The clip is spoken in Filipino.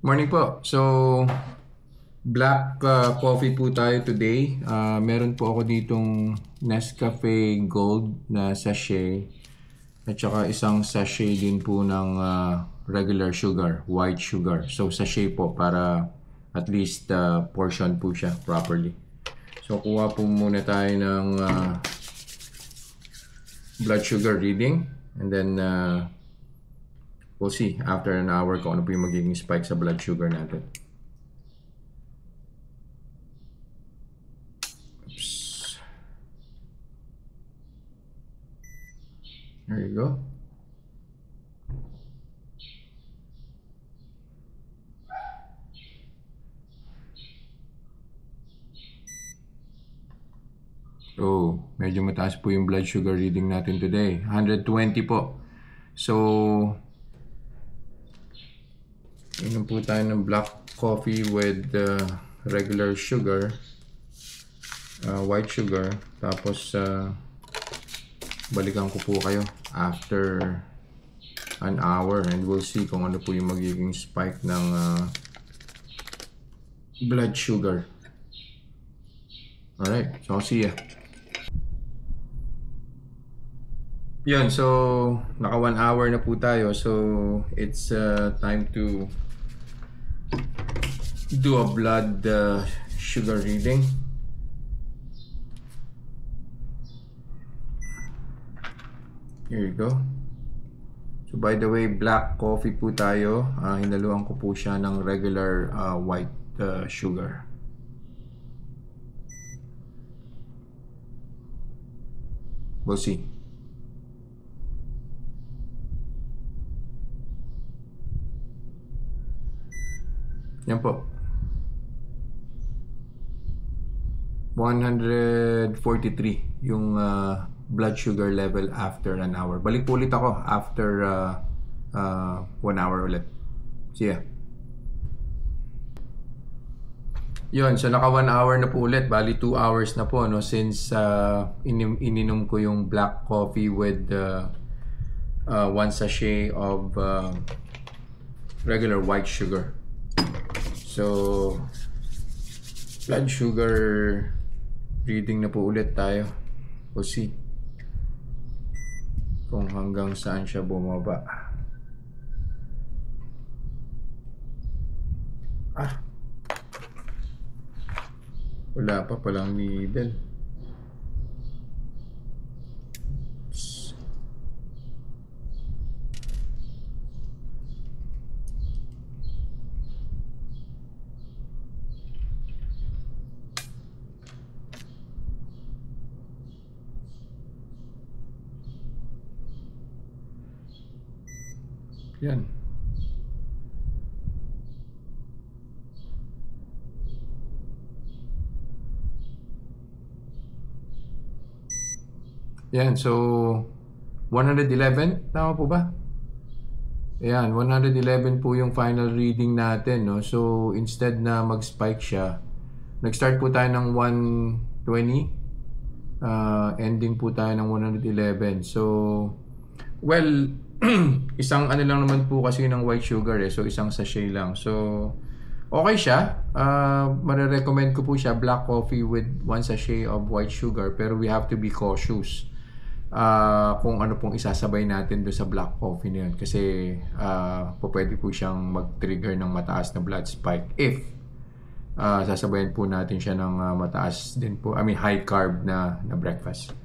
Morning po. So, black coffee po tayo today. Meron po ako ditong Nescafe Gold na sachet at saka isang sachet din po ng regular sugar, white sugar. So, sachet po para at least portion po siya properly. So, kuha po muna tayo ng blood sugar reading and then we'll see after an hour kung ano po yung magiging spike sa blood sugar natin. Oops. There you go. So, medyo mataas po yung blood sugar reading natin today. 120 po. So, inom po tayo ng black coffee with regular sugar, white sugar. Tapos, balikan ko po kayo after an hour and we'll see kung ano po yung magiging spike ng blood sugar. Alright, so I'll see ya. Yun, so naka 1 hour na po tayo. So, it's time to do a blood sugar reading. Here you go. So by the way, black coffee po tayo. Hinaluan ko po siya ng regular white sugar. We'll see. Yan po. 143 yung blood sugar level after an hour. Balik po ulit ako after 1 hour ulit. See ya. Yun, so naka 1 hour na po ulit. Bali 2 hours na po, no? Since ininom ko yung black coffee with 1 sachet of regular white sugar. So, blood sugar reading na po ulit tayo. We'll see kung hanggang saan siya bumaba. Wala pa palang needle. Yan. Yan, so 111, tama po ba? Ayan, 111 po yung final reading natin, no? So, instead na mag-spike siya, nag-start po tayo ng 120, ending po tayo ng 111. So, well, isang ano lang naman po kasi ng white sugar so isang sachet lang. So, okay siya. Marirecommend ko po siya, black coffee with 1 sachet of white sugar, pero we have to be cautious kung ano pong isasabay natin do sa black coffee na yun kasi pwede po siyang mag-trigger ng mataas na blood spike if sasabayan po natin siya ng mataas din po, high carb na breakfast.